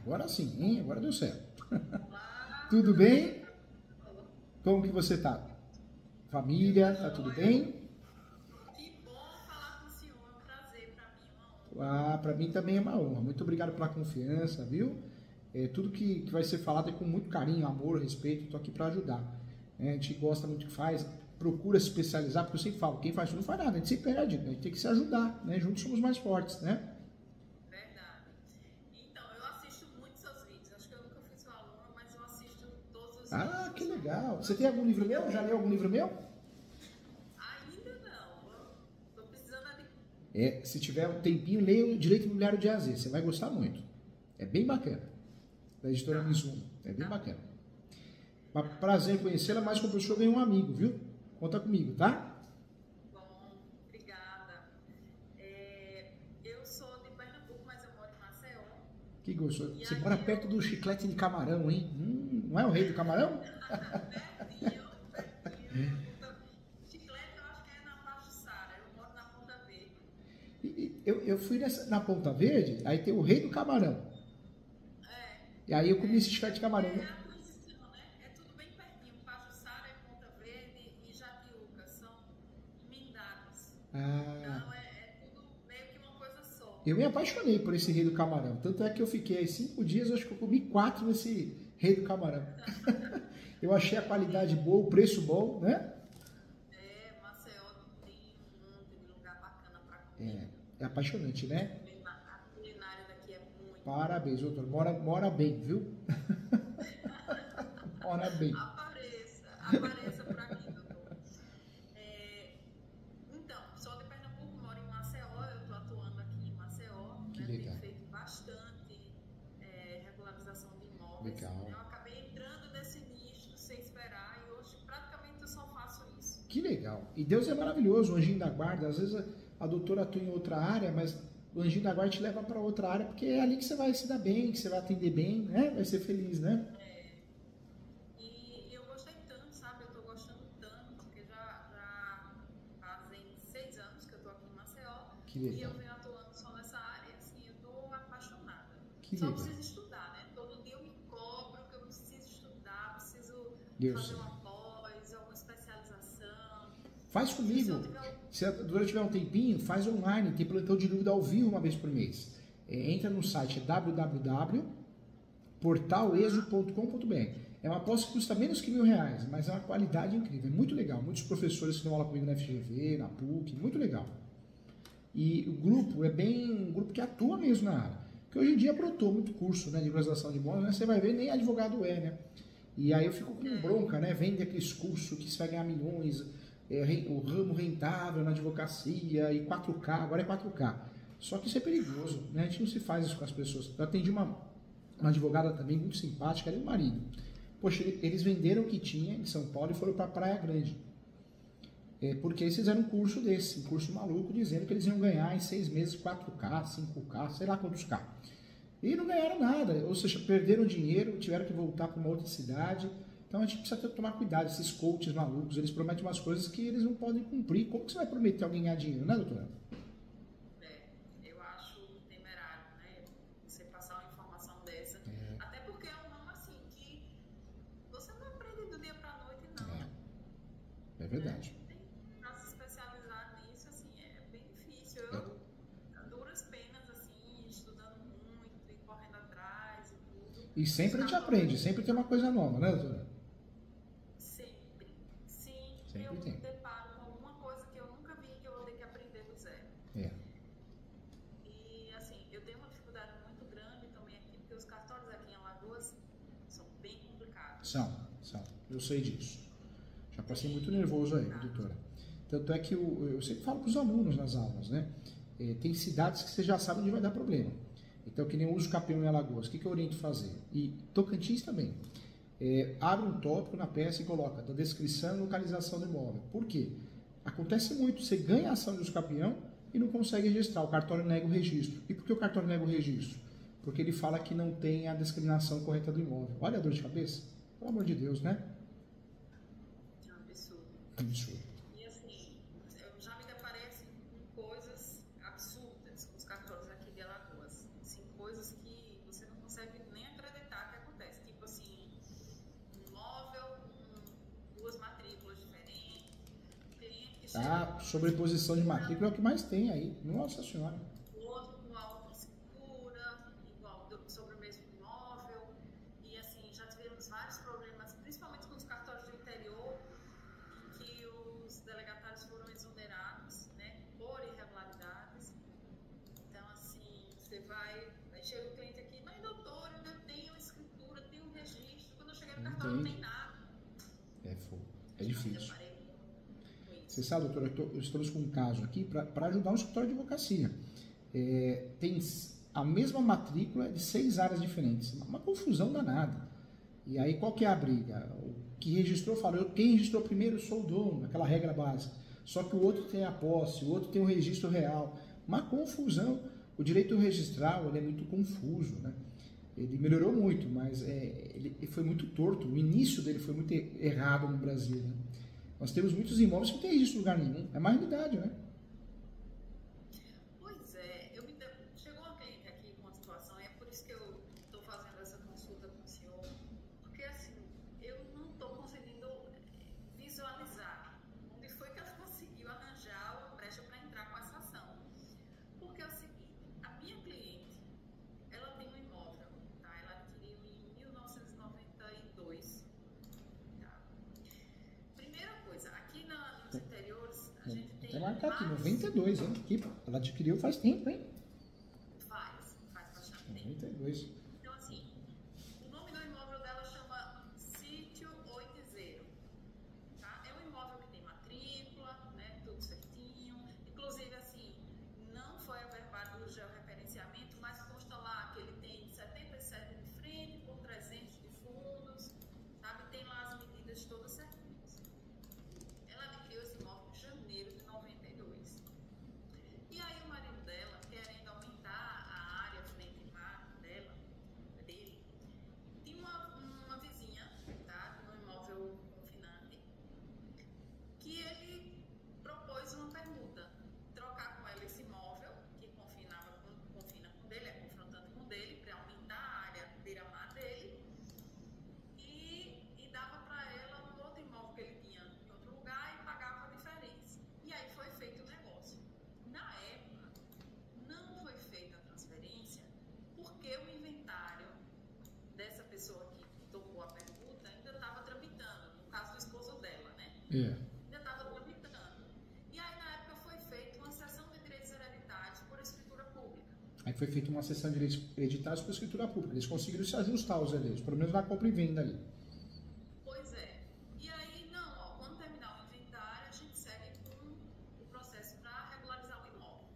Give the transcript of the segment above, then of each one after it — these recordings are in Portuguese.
Agora sim, hein? Agora deu certo. Olá, Tudo tudo bem? bem? Como que você tá? Família, tá tudo bem? Que bom falar com o senhor, é um prazer para mim, uma honra. Ah, para mim também é uma honra. Muito obrigado pela confiança, viu? Tudo que vai ser falado é com muito carinho, amor, respeito. Estou aqui para ajudar. A gente gosta muito do que faz, procura se especializar, porque eu sempre falo, quem faz tudo não faz nada, a gente se perde, né? A gente tem que se ajudar, né? Juntos somos mais fortes, né? Verdade. Então, eu assisto muito seus vídeos. Acho que eu nunca fui sua aluna, mas eu assisto todos os Ah, que vídeos. legal. Você tem algum livro meu? Já leu algum livro meu? Ainda não. Estou precisando de. Se tiver um tempinho, leia o Direito Imobiliário de A a Z. Você vai gostar muito. É bem bacana. Da editora Mizuno. É bem bacana. Prazer em conhecê-la, mas como professor ganhei um amigo, viu? Conta comigo, tá? Bom, obrigada. Eu sou de Pernambuco, mas eu moro em Maceió. Que gostoso. E Você aí mora perto do chiclete de camarão, hein? Não é o rei do camarão? pertinho, pertinho. Chiclete, eu acho que é na Pajuçara. Eu moro na Ponta Verde. Eu fui na Ponta Verde, aí tem o rei do camarão. E aí eu comi esse chiclete de camarão. É a transição, né? É tudo bem pertinho. Pajuçara é Ponta Verde e Jatiuca são emendados. Ah, Então é tudo meio que uma coisa só. eu me apaixonei por esse rei do camarão. Tanto é que eu fiquei aí 5 dias, acho que eu comi 4 nesse rei do camarão. Eu achei a qualidade boa, o preço bom, né? Maceió tem um monte de lugar bacana para comer. É apaixonante, né? A culinária daqui é muito. Parabéns, doutor. Mora bem, viu? Mora bem. Apareça por aqui, doutor. Então, sou de Pernambuco, moro em Maceió, eu estou atuando aqui em Maceió, Que né? legal. Tenho feito bastante regularização de imóveis. Legal. Eu acabei entrando nesse nicho sem esperar e hoje praticamente eu só faço isso. Que legal. E Deus é maravilhoso, o anjinho da guarda. Às vezes a doutora atua em outra área, mas o anjinho da guarda te leva para outra área, porque é ali que você vai se dar bem, que você vai atender bem, né? Vai ser feliz, né? E eu gostei tanto, sabe? Eu tô gostando tanto, porque já fazem 6 anos que eu tô aqui em Maceió. Que E legal. eu venho atuando só nessa área, assim, eu tô apaixonada. Que Só legal. preciso estudar, né? Todo dia eu me cobro que eu preciso estudar, preciso Eu fazer sei. uma pós, alguma especialização. Faz comigo. Se a doutora tiver um tempinho, faz online. Tem plantão de dúvida ao vivo uma vez por mês. Entra no site www.portaleso.com.br. É uma pós que custa menos que R$1.000, mas é uma qualidade incrível. É muito legal. Muitos professores que dão aula comigo na FGV, na PUC, muito legal. E o grupo é bem um grupo que atua mesmo na área. Porque hoje em dia brotou muito curso, né, de graduação de imóveis, né? Você vai ver, nem advogado é, né? E aí eu fico com bronca, né? Vende aqueles cursos que você vai ganhar milhões, o ramo rentável na advocacia e 4K, agora é 4K. Só que isso é perigoso, né? A gente não se faz isso com as pessoas. Eu atendi uma advogada também muito simpática, ela e o marido. Poxa, eles venderam o que tinha em São Paulo e foram para Praia Grande. Porque eles fizeram um curso desse, um curso maluco, dizendo que eles iam ganhar em 6 meses 4K, 5K, sei lá quantos K. E não ganharam nada, ou seja, perderam dinheiro, tiveram que voltar para uma outra cidade. Então a gente precisa tomar cuidado, esses coaches malucos, eles prometem umas coisas que eles não podem cumprir. Como que você vai prometer alguém ganhar dinheiro, né, doutora? Eu acho temerário, né? Você passar uma informação dessa. Até porque é um ramo assim que você não aprende do dia pra noite, não. É verdade. Pra se especializar nisso, assim, é bem difícil. Eu, a duras penas, assim, estudando muito e correndo atrás e tudo. E sempre a gente aprende, sempre tem uma coisa nova, né, doutora? Sempre. Sim, Sempre eu tem. me deparo com alguma coisa que eu nunca vi que eu vou ter que aprender do zero. É. E, assim, eu tenho uma dificuldade muito grande também aqui, porque os cartórios aqui em Alagoas são bem complicados. São. Eu sei disso. Já passei muito nervoso aí, doutora. Tanto é que eu sempre falo para os alunos nas aulas, né? Tem cidades que você já sabe onde vai dar problema. Então, que nem eu uso Capião em Alagoas, o que eu oriento fazer? E Tocantins também. Abre um tópico na peça e coloca da descrição e localização do imóvel. Por quê? Acontece muito, você ganha a ação de uso capião e não consegue registrar, o cartório nega o registro. E por que o cartório nega o registro? Porque ele fala que não tem a discriminação correta do imóvel. Olha a dor de cabeça. Pelo amor de Deus, né? É um absurdo. Absurdo. E assim, eu já me deparei assim, com coisas absurdas com os cartórios aqui de Alagoas. Assim, coisas que você não consegue nem A sobreposição de matrícula é o que mais tem aí. Nossa Senhora. O outro com autosegura, igual sobre o mesmo imóvel. E assim, já tivemos vários problemas, principalmente com os cartórios do interior, em que os delegatários foram exonerados, né, por irregularidades. Então, assim, você vai, aí chega o cliente aqui, mas doutor, eu tenho escritura, tenho registro. Quando eu cheguei no cartório não tem nada. É fogo. É difícil. Eu Você sabe, doutora, estamos com um caso aqui para ajudar um escritório de advocacia. Tem a mesma matrícula de 6 áreas diferentes. Uma confusão danada. E aí, qual que é a briga? O que registrou fala, quem registrou primeiro eu sou o dono, aquela regra básica. Só que o outro tem a posse, o outro tem o registro real. Uma confusão. O direito registral ele é muito confuso, né? Ele melhorou muito, mas ele foi muito torto. O início dele foi muito errado no Brasil, né? Nós temos muitos imóveis que não tem registro em lugar nenhum. É uma realidade, né? Pois é, chegou uma cliente aqui com uma situação, e é por isso que eu estou fazendo essa consulta com o senhor, porque assim, eu não estou conseguindo visualizar onde foi que ela conseguiu arranjar uma brecha para entrar com essa ação. Porque é o seguinte, a minha cliente, ela tem um imóvel, tá? Ela adquiriu em 1992. Primeira coisa, aqui nos interiores, a gente tem. Vai marcar aqui, 92, hein? Aqui, ela adquiriu faz tempo, hein? Faz bastante tempo. 92. Então, assim, o nome do imóvel dela chama Sítio 80. Tá? É um imóvel que tem matrícula, né? Tudo certinho. Inclusive, assim, não foi averbado o georreferenciamento, mas consta lá que ele tem 77 de frente por 300 de fundos, sabe? Tem lá as medidas todas certinhas. Ela adquiriu esse imóvel em janeiro de 92. E aí o marido dela, querendo aumentar a área frente-mar dele, tinha uma vizinha, tá? Um imóvel confinante, que ele propôs uma permuta, trocar com ela esse imóvel, que confina com dele, é confrontante com dele, para aumentar a área beira-mar dele, e dava para ela um outro imóvel que ele tinha em outro lugar e pagava a diferença. E aí foi feito o negócio. Na época, não foi feita a transferência porque o inventário dessa pessoa que tocou a permuta ainda estava tramitando, no caso do esposo dela, né? Ainda estava tramitando. E aí, na época, foi feita uma cessão de direitos hereditários por escritura pública. Aí foi feita uma sessão de direitos hereditários por escritura pública. Eles conseguiram se ajustar aos herdeiros, pelo menos na compra e venda ali. Pois é. E aí, não, ó, quando terminar o inventário, a gente segue com o processo para regularizar o imóvel.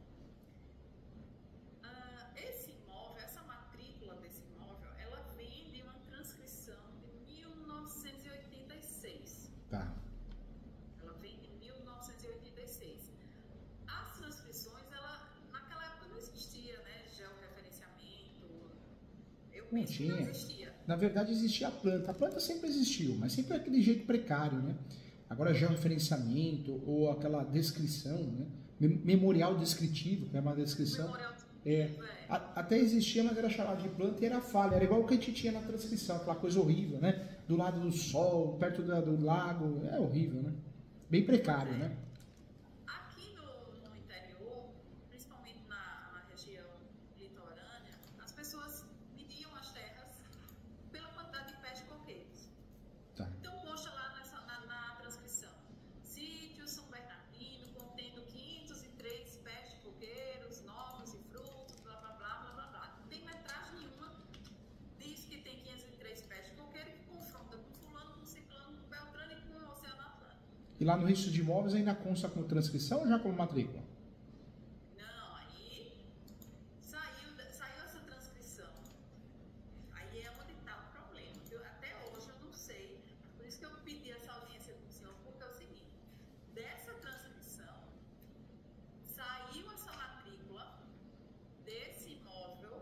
Esse imóvel, essa matrícula desse imóvel, ela vem de uma transcrição de 1986. Tá. Ela vem de 1986. As transcrições, naquela época não existia, né? Georreferenciamento. Eu Não penso que não tinha. existia. Na verdade, existia a planta. A planta sempre existiu, mas sempre aquele jeito precário, né? Agora, georreferenciamento ou aquela descrição, né? Memorial descritivo, que é uma descrição. Memorial Até existia, mas era chamado de planta e era falha. Era igual o que a gente tinha na transcrição, aquela coisa horrível, né? Do lado do sol, perto do lago. É horrível, né? Bem precário, né? Aqui no interior, principalmente na região litorânea, as pessoas mediam as terras pela quantidade de pés de coqueiros. Tá. Então, consta lá na transcrição: Sítio São Bernardino, contendo 503 pés de coqueiros, novos e frutos, blá blá blá blá blá blá. Não tem metragem nenhuma, diz que tem 503 pés de coqueiro, que confronta com fulano, com ciclano, com beltrano e com o Oceano Atlântico. E lá no registro de imóveis ainda consta como transcrição ou já como matrícula? Não, aí saiu essa transcrição. Aí é onde está o problema. Até hoje eu não sei. Por isso que eu pedi essa audiência com o senhor, porque é o seguinte: dessa transcrição saiu essa matrícula desse imóvel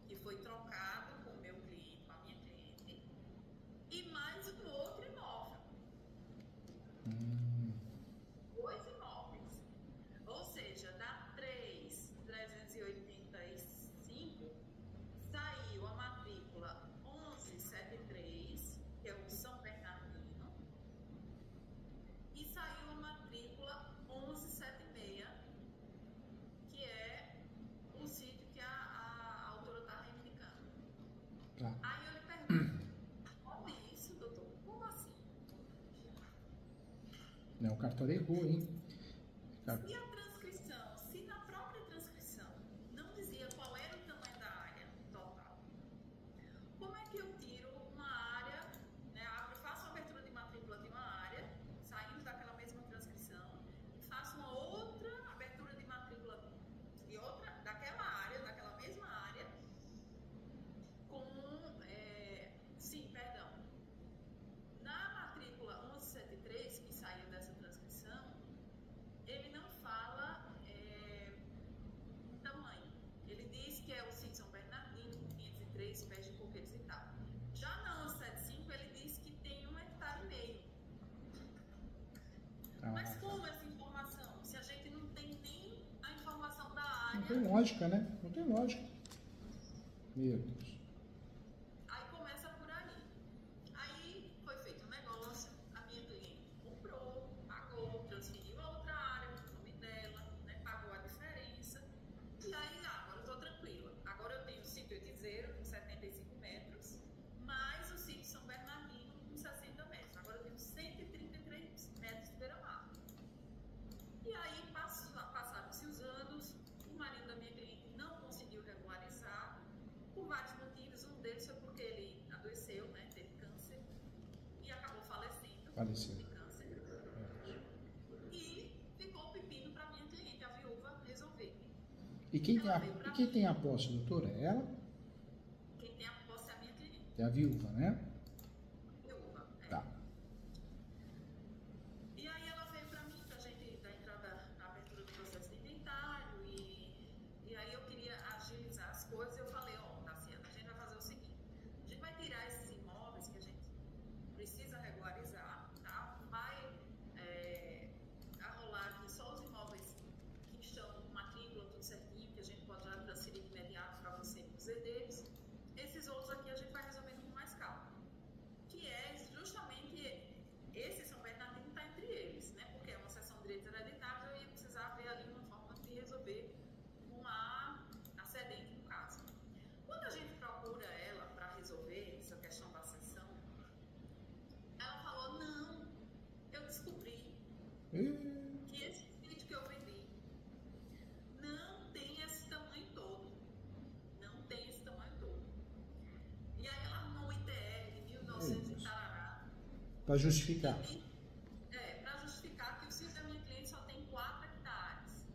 que foi trocado com o meu cliente, com a minha cliente, e mais um outro imóvel. 2 imóveis. Ou Tá. Aí eu lhe pergunto, como isso, doutor? Como assim? Não, o cartório errou, hein? E a transcrição? Se na própria transcrição não dizia qual era o tamanho da área total, como é que eu tiro uma área, né, faço uma abertura de matrícula de uma área, saindo daquela mesma transcrição, e faço uma outra abertura de matrícula de outra, daquela área, daquela mesma área, com, sim, perdão, na matrícula 1173, que saiu dessa transcrição, ele não fala tamanho. Ele diz que é o sítio São Bernardino, com 503 pés de coqueiros e tal. Já na 1175, ele diz que tem 1,5 hectare. Mas como essa informação? Se a gente não tem nem a informação da área... Não tem lógica, né? Não tem lógica. Meu Deus. Aí começa por aí. Aí foi feito um negócio, a minha cliente comprou, pagou, transferiu a outra área para o nome dela, né, pagou a diferença. E aí, agora eu estou tranquila. Agora eu tenho o sítio Oitizeiro com 75 metros, mais o sítio São Bernardino com 60 metros. Agora eu tenho 133 metros de beira-mar. E aí passaram-se os anos, o marido da minha cliente não conseguiu regularizar, por vários motivos. Um deles foi porque ele adoeceu, né, teve câncer e acabou falecendo. Faleceu. De câncer. E ficou o pepino para minha cliente, a viúva, resolver. E quem tem a posse, doutora? É ela? Quem tem a posse é a minha cliente. É a viúva, né? Viúva, Tá. E aí ela veio para mim, para a gente dar entrada na abertura do processo de inventário, e aí eu queria agilizar as coisas. Eu falei, ó, Tassiana, a gente vai fazer o seguinte: a gente vai tirar esses imóveis que a gente precisa regularizar, tá? Vai arrolar aqui só os imóveis que estão com matrícula, tudo certinho, que a gente pode já transferir de imediato para você e os herdeiros. Esses outros aqui a gente vai resolvendo com mais calma. Que é justamente esse São Bernardino está entre eles, né? Porque é uma seção de direitos hereditários, eu ia precisar ver ali uma forma de resolver com a cedente, no caso. Quando a gente procura ela para resolver essa questão da seção, ela falou, não, eu descobri que esse sítio que eu vendi não tem esse tamanho todo. Não tem esse tamanho todo. E aí ela arrumou um ITR de 1900 e tarará. Para justificar. Para justificar que o sítio da minha cliente só tem 4 hectares.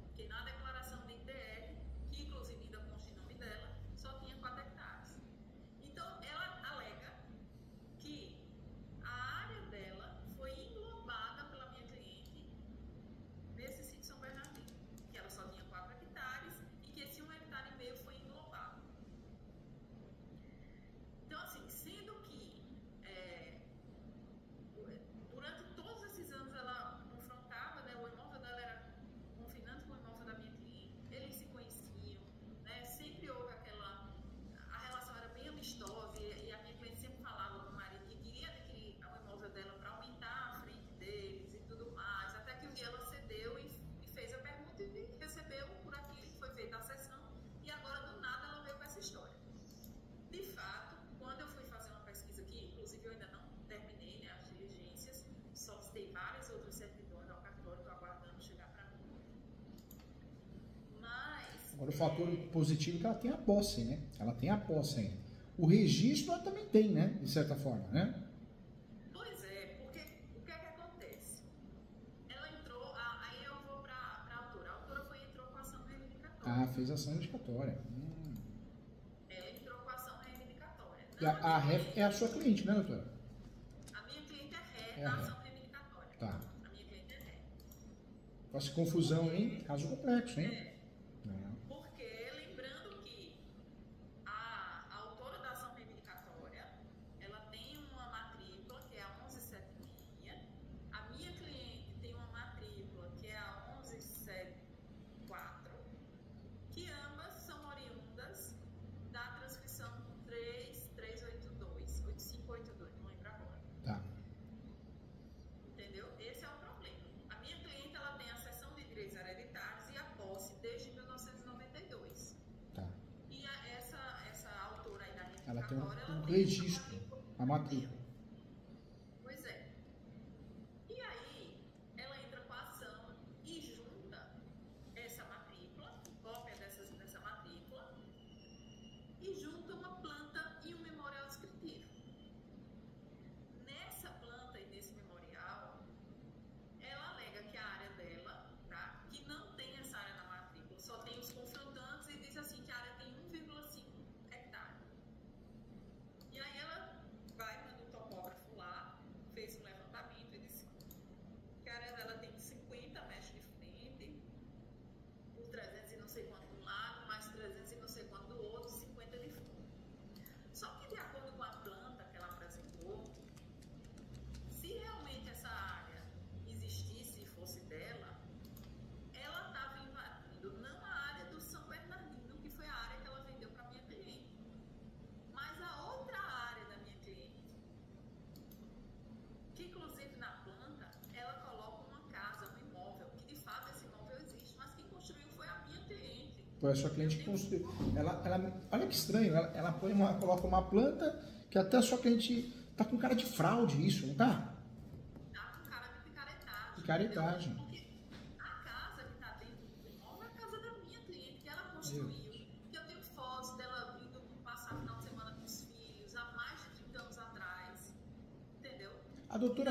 Porque na declaração de ITR, que inclusive ainda consta em nome dela, só tinha 4 hectares. Então, ela alega que a área dela foi englobada pela minha cliente nesse sítio São Bernardino. Que ela só tinha 4 hectares e que esse 1,5 hectare foi englobado. Então, assim, sendo que durante todos esses anos ela confrontava, né, o imóvel dela era confinante com o imóvel da minha cliente, eles se conheciam, né, sempre houve a relação era bem amistosa, e a minha cliente sempre falava para o marido que queria adquirir o imóvel dela para aumentar a frente deles e tudo mais, até que um dia ela cedeu e fez a pergunta e recebeu por aquilo que foi feita a sessão, e agora do nada ela veio com essa história. De fato, quando eu fui fazer uma pesquisa aqui, inclusive eu ainda não terminei, né, as diligências, solicitei várias outras certidões ao cartório, estou aguardando chegar para mim. Mas... Agora o fator positivo é que ela tem a posse, né? Ela tem a posse ainda. O registro ela também tem, né? De certa forma, né? Pois é, porque o que é que acontece? Ela entrou, aí eu vou para a autora. A autora entrou com a ação reivindicatória. Ah, fez ação reivindicatória. Ela entrou com a ação reivindicatória. E a ré é a sua cliente, né, doutora? A minha cliente é ré É da a ré. ação reivindicatória. Tá. A minha cliente é ré. Faça confusão, hein? Caso complexo, hein? Porque, lembrando que a autora da ação reivindicatória, ela tem uma matrícula, que é a 1176, a minha cliente tem uma matrícula, que é a 1174, que ambas são oriundas da transcrição 3382, 8582, não lembro agora. Tá. Entendeu? Esse é o problema. A minha cliente, ela tem a seção de direitos hereditários e a posse de Ela tem cartório, ela um tem registro, a matrícula. Pois é. E aí, ela entra com a ação e junta essa matrícula, cópia dessa matrícula, e junta uma planta e um memorial descritivo. Nessa planta e nesse memorial, ela alega que a área dela, tá, que não tem essa área na matrícula, só tem os confrontantes e diz assim que a área tem 1,5 hectare. E aí ela manda o topógrafo lá, fez um levantamento e disse que a área dela tem 50 metros de frente, por 300 e não sei quanto de um lado, mais 300 e não sei quanto do outro, 50 de fundo. Só que de acordo com a planta que ela apresentou, se realmente essa área existisse e fosse dela, ela estava invadindo não a área do São Bernardino, que foi a área que ela vendeu para minha cliente, mas a outra área da minha cliente, que inclusive na planta ela coloca uma casa, um imóvel, que de fato esse imóvel existe, mas quem construiu foi a minha cliente. Foi a sua cliente que construiu. Olha que estranho, ela coloca uma planta que até a sua cliente tá com cara de fraude, isso, não tá? Tá com cara de picaretagem. Picaretagem. Porque a casa que está dentro do imóvel é a casa da minha cliente, que ela construiu. Que eu tenho fotos dela vindo passar final de semana com os filhos, há mais de 30 anos atrás. Entendeu? A doutora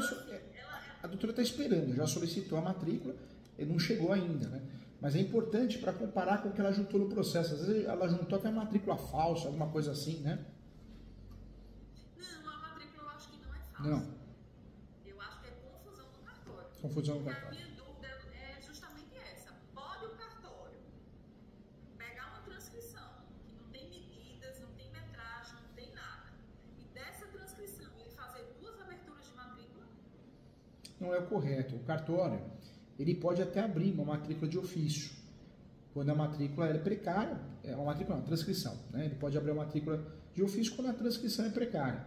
está esperando, já solicitou a matrícula, e não chegou ainda, né? Mas é importante para comparar com o que ela juntou no processo. Às vezes ela juntou até matrícula falsa, alguma coisa assim, né? Não, a matrícula eu acho que não é falsa. Não. Eu acho que é confusão do cartório. Confusão no Porque a cartório. minha dúvida é justamente essa. Pode o cartório pegar uma transcrição que não tem medidas, não tem metragem, não tem nada, e dessa transcrição ele fazer 2 aberturas de matrícula? Não é o correto. O cartório, ele pode até abrir uma matrícula de ofício. Quando a matrícula é precária, é uma matrícula, não, transcrição, né? Ele pode abrir uma matrícula de ofício quando a transcrição é precária.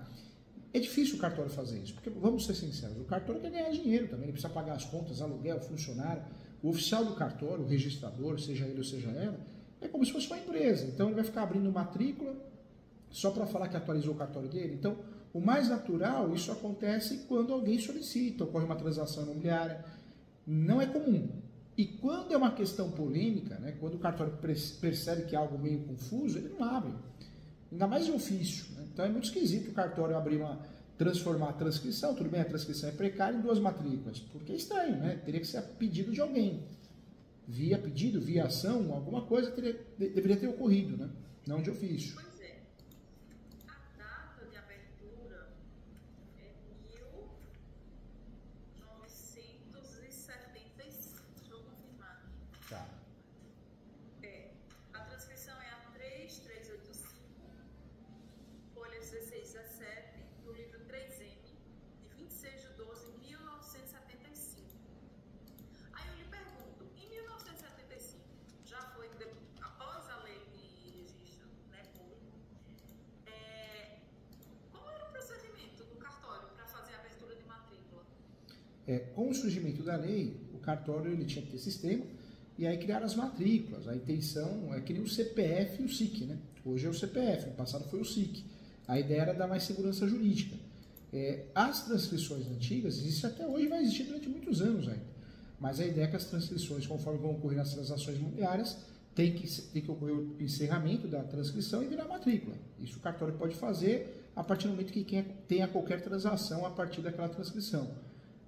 É difícil o cartório fazer isso, porque, vamos ser sinceros, o cartório quer ganhar dinheiro também, ele precisa pagar as contas, aluguel, funcionário. O oficial do cartório, o registrador, seja ele ou seja ela, é como se fosse uma empresa. Então ele vai ficar abrindo matrícula só para falar que atualizou o cartório dele. Então, o mais natural, isso acontece quando alguém solicita, ocorre uma transação imobiliária. Não é comum. E quando é uma questão polêmica, né, quando o cartório percebe que é algo meio confuso, ele não abre. Ainda mais de ofício. Né? Então é muito esquisito o cartório transformar a transcrição, tudo bem, a transcrição é precária, em 2 matrículas. Porque é estranho, né? Teria que ser a pedido de alguém. Via pedido, via ação, alguma coisa deveria ter ocorrido, né? Não de ofício. Pois é. A data de abertura é 1975. Deixa eu confirmar aqui. Tá. A transcrição é a 3385, folha 1617, do livro 3M, de 26/12/1975. Aí eu lhe pergunto, em 1975, já foi após a lei de registro, né, público, qual era o procedimento do cartório para fazer a abertura de matrícula? Com o surgimento da lei, o cartório ele tinha que ter sistema, e aí criaram as matrículas. A intenção é que nem o CPF e o SIC, né? Hoje é o CPF, no passado foi o SIC. A ideia era dar mais segurança jurídica. As transcrições antigas, isso até hoje vai existir durante muitos anos ainda. Mas a ideia é que as transcrições, conforme vão ocorrer nas transações imobiliárias, tem que ocorrer o encerramento da transcrição e virar matrícula. Isso o cartório pode fazer a partir do momento que tenha qualquer transação a partir daquela transcrição.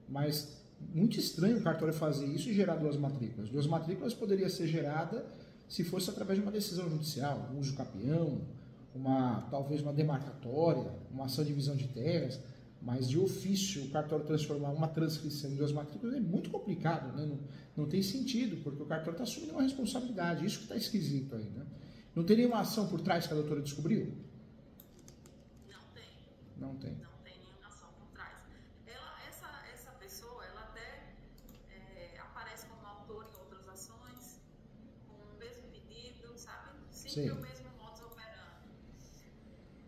Mas muito estranho o cartório fazer isso e gerar 2 matrículas. 2 matrículas poderia ser gerada se fosse através de uma decisão judicial, um uso capião, talvez uma demarcatória, uma ação de divisão de terras, mas de ofício o cartório transformar uma transcrição em 2 matrículas é muito complicado, né? Não tem sentido, porque o cartório está assumindo uma responsabilidade, isso que está esquisito aí, né? Não tem nenhuma ação por trás que a doutora descobriu? Não tem. Não tem. Não tem nenhuma ação por trás. Essa pessoa, ela até aparece como autor em outras ações, com o mesmo pedido, sabe? Sempre o mesmo modus operandi.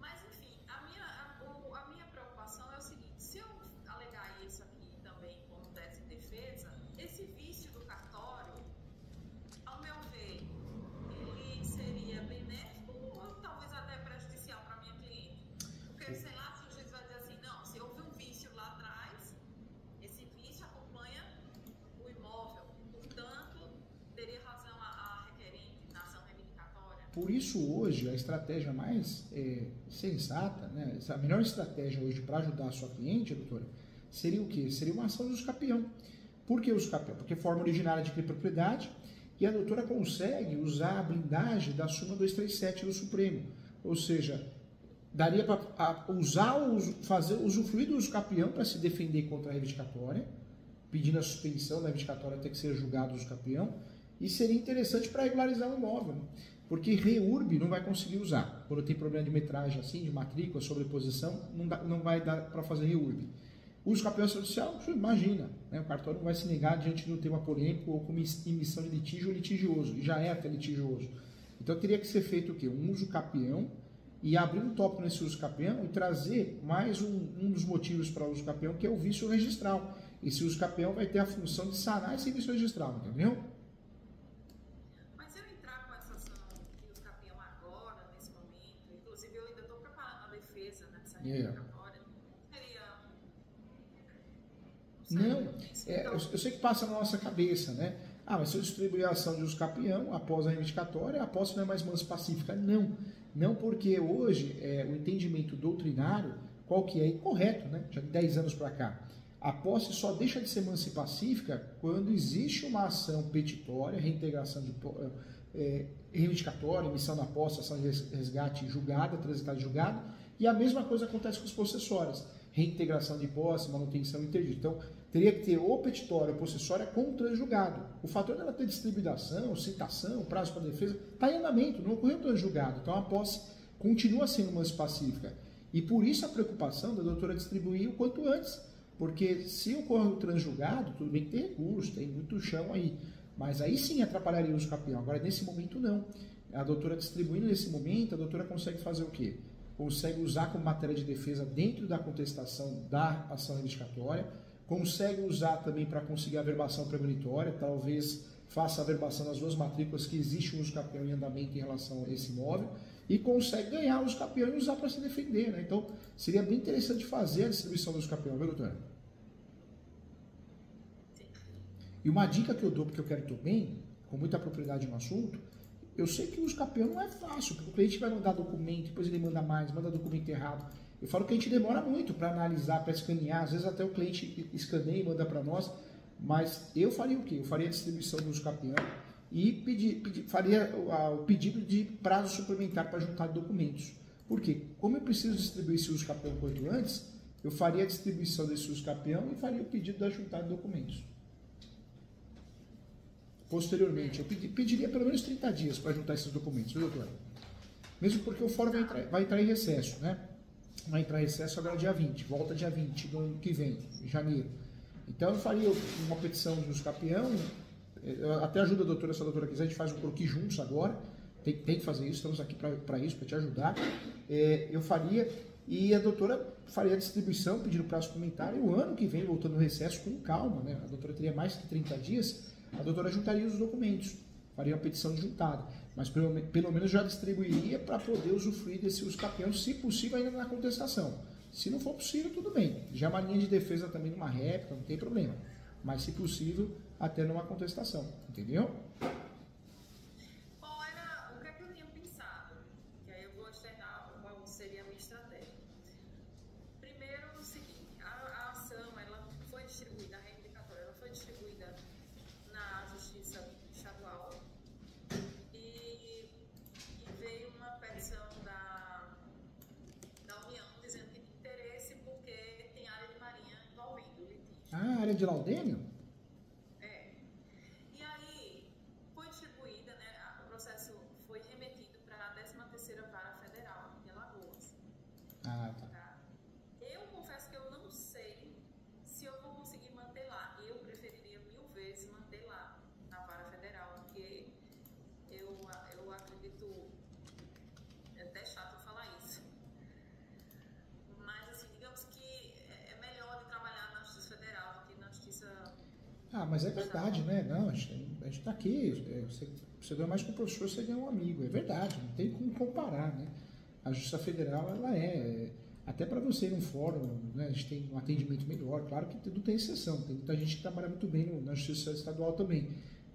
Mas, enfim, a minha preocupação é o seguinte: se eu alegar isso aqui também como tese de defesa, esse vício do cartório, ao meu ver, ele seria benéfico ou talvez até prejudicial para a minha cliente. isso, hoje, a estratégia mais sensata, né, a melhor estratégia hoje para ajudar a sua cliente, doutora, seria o quê? Seria uma ação de usucapião. Por que usucapião? Porque é forma originária de propriedade e a doutora consegue usar a blindagem da súmula 237 do Supremo. Ou seja, daria para usufruir do usucapião para se defender contra a reivindicatória, pedindo a suspensão da reivindicatória até que seja julgado o usucapião, e seria interessante para regularizar o imóvel, né? Porque REURB não vai conseguir usar. Quando tem problema de metragem assim, de matrícula, sobreposição, não vai dar para fazer REURB. O usucapião social, imagina, né? O cartório não vai se negar diante de um tema polêmico ou com emissão de litígio ou litigioso, e já é até litigioso. Então teria que ser feito o quê? Um usucapião, e abrir um tópico nesse usucapião e trazer mais um dos motivos para o usucapião, que é o vício registral. Esse usucapião vai ter a função de sanar esse vício registral, entendeu? Mas se eu entrar com essa ação de usucapião agora, nesse momento, inclusive eu ainda estou preparando a defesa dessa reivindicatória, seria... eu sei que passa na nossa cabeça, né? Ah, mas se eu distribuir a ação de usucapião após a reivindicatória, a posse não é mais mansa pacífica. Não, porque hoje o entendimento doutrinário, qual que é incorreto, né? Já de 10 anos para cá. A posse só deixa de ser mansa e pacífica quando existe uma ação petitória, reintegração de reivindicatória, emissão da posse, ação de resgate julgada, transitada julgada, e a mesma coisa acontece com os possessórios. Reintegração de posse, manutenção interdita. Então, teria que ter ou petitória ou possessória com o transjulgado. O fator dela ter distribuição, citação, prazo para defesa, está em andamento, não ocorreu transjulgado. Então, a posse continua sendo mansa e pacífica. E por isso a preocupação da doutora distribuir o quanto antes. Porque se ocorre o transjulgado, tudo bem que tem recurso, tem muito chão aí. Mas aí sim atrapalharia o usucapião. Agora, nesse momento, não. A doutora distribuindo nesse momento, a doutora consegue fazer o quê? Consegue usar como matéria de defesa dentro da contestação da ação reivindicatória, consegue usar também para conseguir a averbação premonitória, talvez faça a averbação nas duas matrículas que existe um usucapião em andamento em relação a esse imóvel, e consegue ganhar o usucapião e usar para se defender, né? Então, seria bem interessante fazer a distribuição do usucapião, viu, doutora? E uma dica que eu dou, porque eu quero que eu bem, com muita propriedade no assunto, eu sei que o usucapião não é fácil, porque o cliente vai mandar documento, depois ele manda mais, manda documento errado. Eu falo que a gente demora muito para analisar, para escanear, às vezes até o cliente escaneia e manda para nós, mas eu faria o quê? Eu faria a distribuição do usucapião e faria o pedido de prazo suplementar para juntar documentos. Por quê? Como eu preciso distribuir esse usucapião quanto antes, eu faria a distribuição desse usucapião e faria o pedido da juntar de documentos. Posteriormente, eu pediria pelo menos 30 dias para juntar esses documentos, viu, doutora? Mesmo porque o fórum vai entrar em recesso, né? Vai entrar em recesso agora dia 20, volta dia 20 do ano que vem, em janeiro. Então eu faria uma petição de usucapião, eu até ajuda a doutora, se a doutora quiser, a gente faz um croquis juntos agora, tem que fazer isso, estamos aqui para isso, para te ajudar. Eu faria, e a doutora faria a distribuição, pedindo prazo suplementar, e o ano que vem, voltando no recesso, com calma, né? A doutora teria mais que 30 dias, a doutora juntaria os documentos, faria a petição de juntada, mas pelo menos já distribuiria para poder usufruir desse usucapião, se possível, ainda na contestação. Se não for possível, tudo bem. Já uma linha de defesa também numa réplica, não tem problema. Mas, se possível, até numa contestação. Entendeu? Qual era, o que é que eu tinha pensado? Que aí eu vou externar qual seria a minha estratégia. Primeiro, o seguinte, a ação, ela foi distribuída, a reivindicatória, ela foi distribuída na Justiça Estadual e veio uma petição da União dizendo que tem interesse porque tem área de marinha envolvendo o litígio. Ah, área de laudêmio? E aí, foi distribuída, né, o processo foi remetido para a 13ª Vara Federal de Alagoas. Ah, tá. Eu confesso que eu não sei se eu vou conseguir manter lá. Eu preferiria 1000 vezes manter lá, na Vara Federal, porque eu acredito, é até chato falar isso, mas assim, digamos que é melhor de trabalhar na Justiça Federal do que na Justiça... Ah, mas é verdade, né? Não, a gente está aqui, você ganha mais com o professor, você ganha um amigo, é verdade, não tem como comparar, né? A Justiça Federal, ela até para você ir num fórum, né, a gente tem um atendimento melhor, claro que tudo tem exceção, tem muita gente que trabalha muito bem na Justiça Estadual também,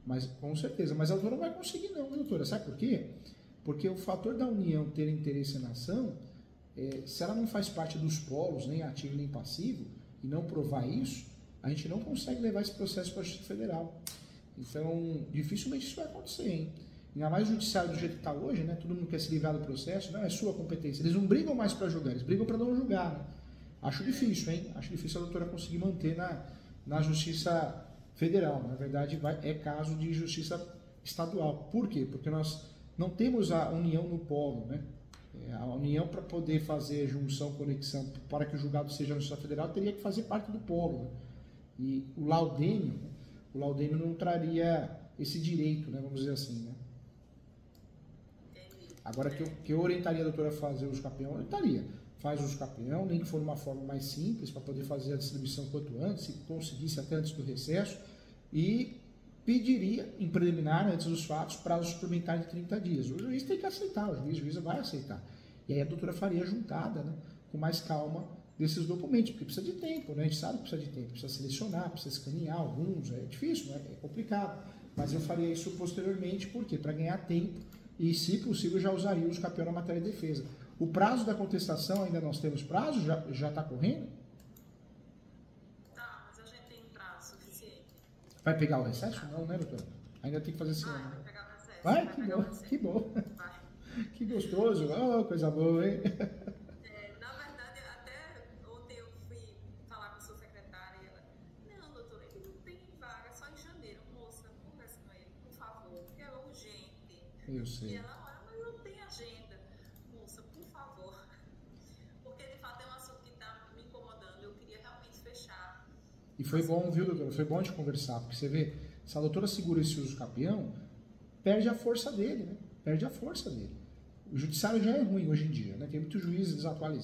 mas com certeza, mas a doutora não vai conseguir não, doutora, sabe por quê? Porque o fator da União ter interesse na ação, se ela não faz parte dos polos, nem ativo nem passivo, e não provar isso, a gente não consegue levar esse processo para a Justiça Federal. Então, dificilmente isso vai acontecer, hein? Ainda mais o judiciário do jeito que está hoje, né? Todo mundo quer se livrar do processo, não é sua competência. Eles não brigam mais para julgar, eles brigam para não julgar, né? Acho difícil, hein? Acho difícil a doutora conseguir manter na Justiça Federal. Na verdade, é caso de Justiça Estadual. Por quê? Porque nós não temos a união no polo, né? A união, para poder fazer junção, conexão, para que o julgado seja na Justiça Federal, teria que fazer parte do polo, né? E o laudêmio não traria esse direito, né? Vamos dizer assim, né? Agora, que eu orientaria a doutora a fazer o uso campeão, eu orientaria. Faz o uso campeão, nem que for uma forma mais simples, para poder fazer a distribuição quanto antes, se conseguisse até antes do recesso, e pediria, em preliminar, antes dos fatos, prazo suplementar de 30 dias. O juiz tem que aceitar, o juiz vai aceitar. E aí a doutora faria juntada, né, com mais calma, desses documentos, porque precisa de tempo, né? A gente sabe que precisa de tempo, precisa selecionar, precisa escanear alguns, é difícil, né? É complicado. Mas eu faria isso posteriormente, por quê? Para ganhar tempo e, se possível, já usaria o uso campeão na matéria de defesa. O prazo da contestação, ainda nós temos prazo? Já está correndo? Tá, mas a gente tem prazo suficiente. Vai pegar o recesso? Não, né, doutora? Ainda tem que fazer esse ano. Vai pegar o recesso. Vai? Que bom, que bom. Vai. Que gostoso. Oh, coisa boa, hein? Na verdade, até ontem eu fui falar com a sua secretária e ela, não, doutora, ele não tem vaga, só em janeiro. Moça, conversa com ele, por favor, porque é urgente. Eu sei. E ela, mas não tem agenda. Moça, por favor. Porque, de fato, é um assunto que está me incomodando. Eu queria realmente fechar. E foi bom, viu, doutora? Foi bom de conversar, porque você vê, se a doutora segura esse uso campeão, perde a força dele, né? Perde a força dele. O judiciário já é ruim hoje em dia, né? Tem muitos juízes desatualizados.